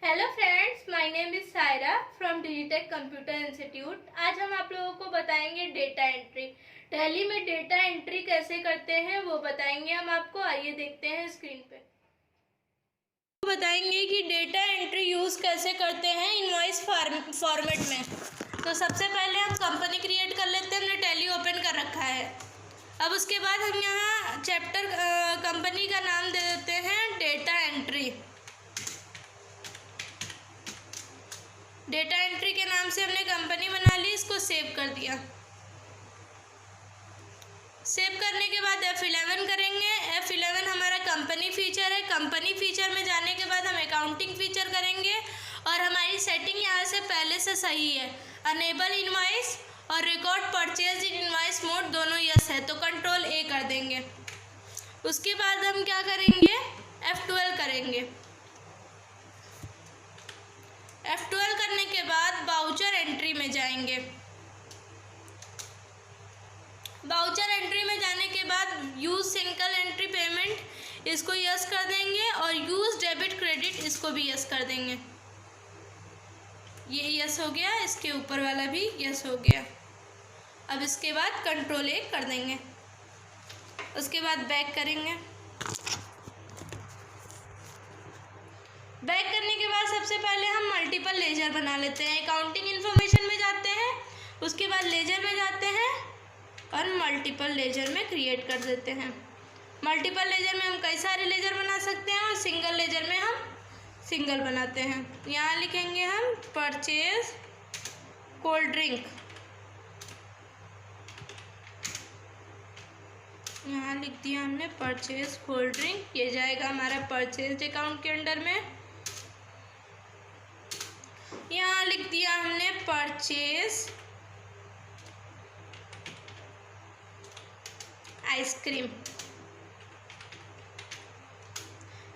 Hello friends, my name is Saira from Digitek computer institute. आज हम आप लोगों को बताएंगे डेटा एंट्री। टैली में डेटा एंट्री कैसे करते हैं वो बताएंगे हम आपको। आइए देखते हैं स्क्रीन पे। बताएंगे कि डेटा एंट्री यूज कैसे करते हैं इनवॉइस फॉर्मेट में। तो सबसे पहले हम कंपनी क्रिएट कर लेते हैं। हमने टैली ओपन कर रखा है। अब उसके बाद हम यहाँ चैप्टर कंपनी का नाम दे देते हैं डेटा एंट्री। डेटा एंट्री के नाम से हमने कंपनी बना ली, इसको सेव कर दिया। सेव करने के बाद F11 करेंगे। F11 हमारा कंपनी फीचर है। कंपनी फीचर में जाने के बाद हम अकाउंटिंग फीचर करेंगे और हमारी सेटिंग यहाँ से पहले से सही है। अनेबल इनवॉइस और record purchase in invoice mode दोनों यस है, तो कंट्रोल A कर देंगे। उसके बाद हम क्या करेंगे, F12 करेंगे। F12 करने के बाद बाउचर एंट्री में जाएंगे। बाउचर एंट्री में जाने के बाद यूज सिंगल एंट्री पेमेंट इसको यस कर देंगे और यूज डेबिट क्रेडिट इसको भी यस कर देंगे। ये यस हो गया, इसके ऊपर वाला भी यस हो गया। अब इसके बाद कंट्रोल A कर देंगे। उसके बाद बैक करेंगे। बैक करने के बाद सबसे पहले हम मल्टीपल लेजर बना लेते हैं। अकाउंटिंग इन्फॉर्मेशन में जाते हैं, उसके बाद लेजर में जाते हैं और मल्टीपल लेजर में क्रिएट कर देते हैं। मल्टीपल लेजर में हम कई सारे लेजर बना सकते हैं और सिंगल लेजर में हम सिंगल बनाते हैं। यहाँ लिखेंगे हम परचेज कोल्ड ड्रिंक। यहाँ लिख दिया हमने परचेज कोल्ड ड्रिंक। ये जाएगा हमारा परचेज अकाउंट के अंडर में। यहाँ लिख दिया हमने परचेज आइसक्रीम।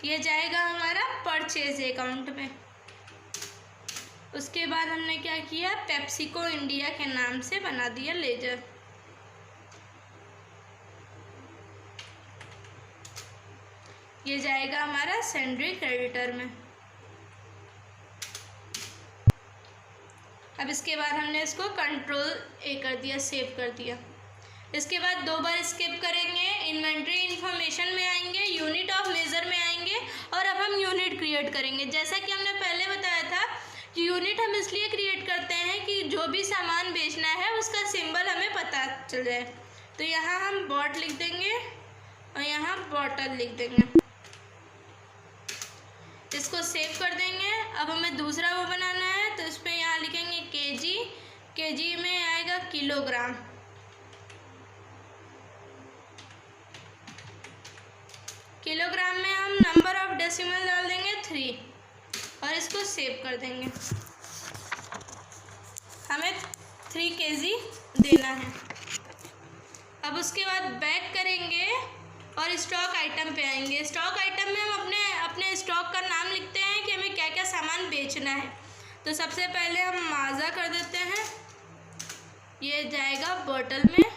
ये जाएगा हमारा परचेज अकाउंट में। उसके बाद हमने क्या किया, पेप्सिको इंडिया के नाम से बना दिया लेजर। ये जाएगा हमारा सेंड्री क्रेडिटर में। अब इसके बाद हमने इसको कंट्रोल A कर दिया, सेव कर दिया। इसके बाद दो बार स्किप करेंगे। इन्वेंट्री इन्फॉर्मेशन में आएंगे, यूनिट ऑफ मेजर में आएंगे और अब हम यूनिट क्रिएट करेंगे। जैसा कि हमने पहले बताया था कि यूनिट हम इसलिए क्रिएट करते हैं कि जो भी सामान बेचना है उसका सिंबल हमें पता चल जाए। तो यहाँ हम बॉट लिख देंगे और यहाँ बॉटल लिख देंगे। इसको सेव कर देंगे। अब हमें दूसरा वो बनाना है, तो इस पर यहाँ लिखेंगे केजी। केजी में आएगा किलोग्राम। किलोग्राम में हम नंबर ऑफ डेसिमल डाल देंगे 3 और इसको सेव कर देंगे। हमें 3 kg देना है। अब उसके बाद बैक करेंगे और स्टॉक आइटम पे आएंगे। स्टॉक आइटम में हम अपने स्टॉक का नाम लिखते हैं कि हमें क्या क्या सामान बेचना है। तो सबसे पहले हम माजा कर देते हैं। ये जाएगा बोतल में,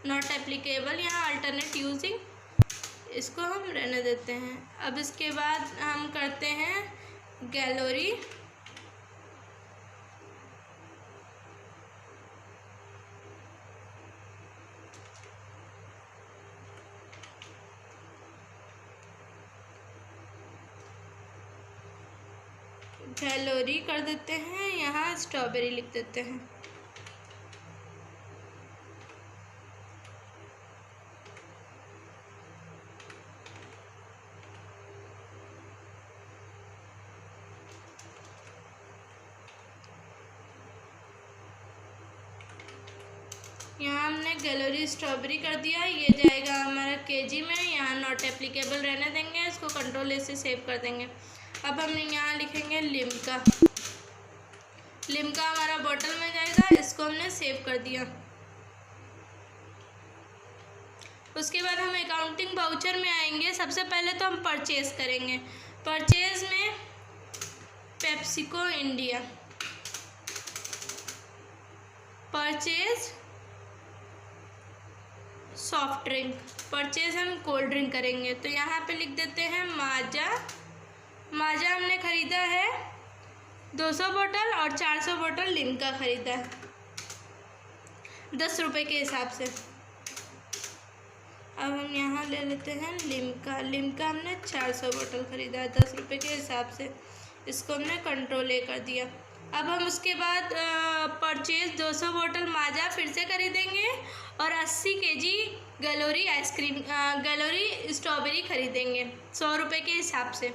नॉट एप्लीकेबल, यहाँ अल्टरनेट यूजिंग, इसको हम रहने देते हैं। अब इसके बाद हम करते हैं गैलरी। गैलरी कर देते हैं, यहाँ स्ट्रॉबेरी लिख देते हैं। यहाँ हमने गैलरी स्ट्रॉबेरी कर दिया। ये जाएगा हमारा केजी में, यहाँ नॉट एप्लीकेबल रहने देंगे, इसको कंट्रोल A से सेव कर देंगे। अब हम यहाँ लिखेंगे लिम्का। लिम्का हमारा बोतल में जाएगा, इसको हमने सेव कर दिया। उसके बाद हम अकाउंटिंग वाउचर में आएंगे। सबसे पहले तो हम परचेज करेंगे। परचेज में PepsiCo India, purchase soft drink, purchase हम कोल्ड ड्रिंक करेंगे। तो यहाँ पे लिख देते हैं माजा। माजा हमने ख़रीदा है 200 बोतल और 400 बोतल लिम्का ख़रीदा है 10 रुपये के हिसाब से। अब हम यहाँ ले लेते हैं लिम्का हमने 400 बोतल ख़रीदा है 10 रुपये के हिसाब से, इसको हमने कंट्रोल ए कर दिया। अब हम उसके बाद परचेज़ 200 बोतल माजा फिर से खरीदेंगे और 80 केजी गलोरी आइसक्रीम गलोरी स्ट्रॉबेरी खरीदेंगे 100 रुपये के हिसाब से।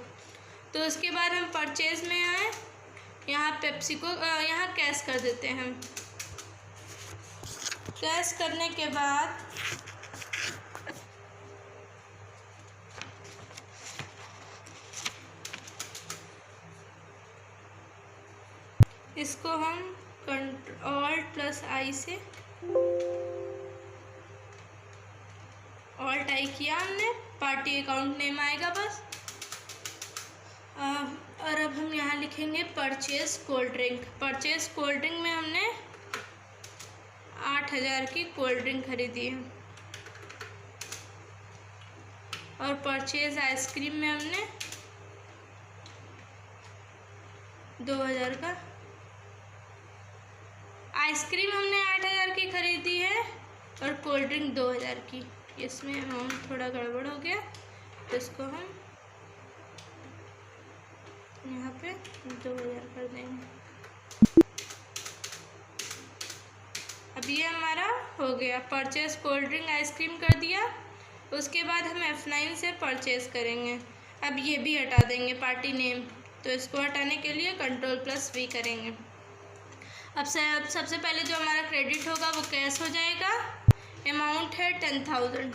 तो उसके बाद हम परचेज़ में आए, यहाँ पेप्सी को यहाँ कैश कर देते हैं हम। कैश करने के बाद इसको हम Alt+I से Alt+I किया हमने, पार्टी अकाउंट नेम आएगा बस। और अब हम यहाँ लिखेंगे purchase cold drink. Purchase cold drink में हमने 8000 की कोल्ड ड्रिंक खरीदी है और परचेज़ आइसक्रीम में हमने 2000 का आइसक्रीम हमने 8000 की खरीदी है और कोल्ड ड्रिंक 2000 की। इसमें अमाउंट थोड़ा गड़बड़ हो गया तो इसको हम यहाँ पे 2000 कर देंगे। अब ये हमारा हो गया, परचेज़ कोल्ड ड्रिंक आइसक्रीम कर दिया। उसके बाद हम F9 से परचेज़ करेंगे। अब ये भी हटा देंगे पार्टी नेम, तो इसको हटाने के लिए Ctrl+V करेंगे। अब सबसे पहले जो हमारा क्रेडिट होगा वो कैश हो जाएगा। अमाउंट है 10,000।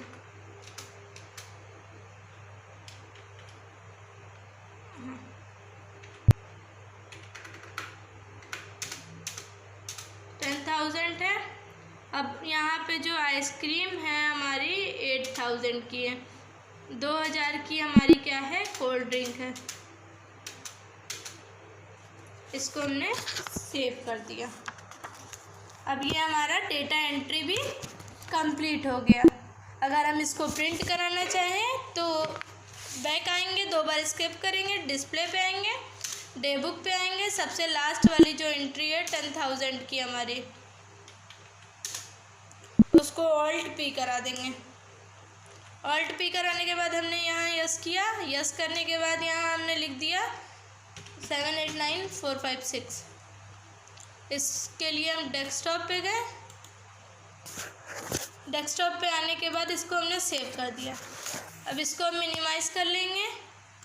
है। अब यहाँ पे जो आइसक्रीम है हमारी 8000 की है, 2000 की हमारी क्या है कोल्ड ड्रिंक है। इसको हमने सेव कर दिया। अब ये हमारा डेटा एंट्री भी कंप्लीट हो गया। अगर हम इसको प्रिंट कराना चाहें तो बैक आएंगे, 2 बार स्किप करेंगे, डिस्प्ले पे आएंगे, डे बुक पे आएंगे, सबसे लास्ट वाली जो एंट्री है 10,000 की हमारी, उसको Alt+P करा देंगे। Alt+P कराने के बाद हमने यहाँ यस किया। यस करने के बाद यहाँ हमने लिख दिया 789456। इसके लिए हम डेस्कटॉप पे गए। डेस्कटॉप पे आने के बाद इसको हमने सेव कर दिया। अब इसको हम मिनिमाइज़ कर लेंगे।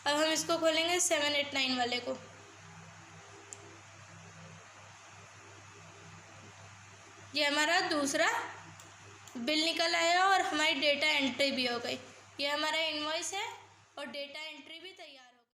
अब हम इसको खोलेंगे 789 वाले को। ये हमारा दूसरा बिल निकल आया और हमारी डेटा एंट्री भी हो गई। ये हमारा इनवॉइस है और डेटा एंट्री भी तैयार है।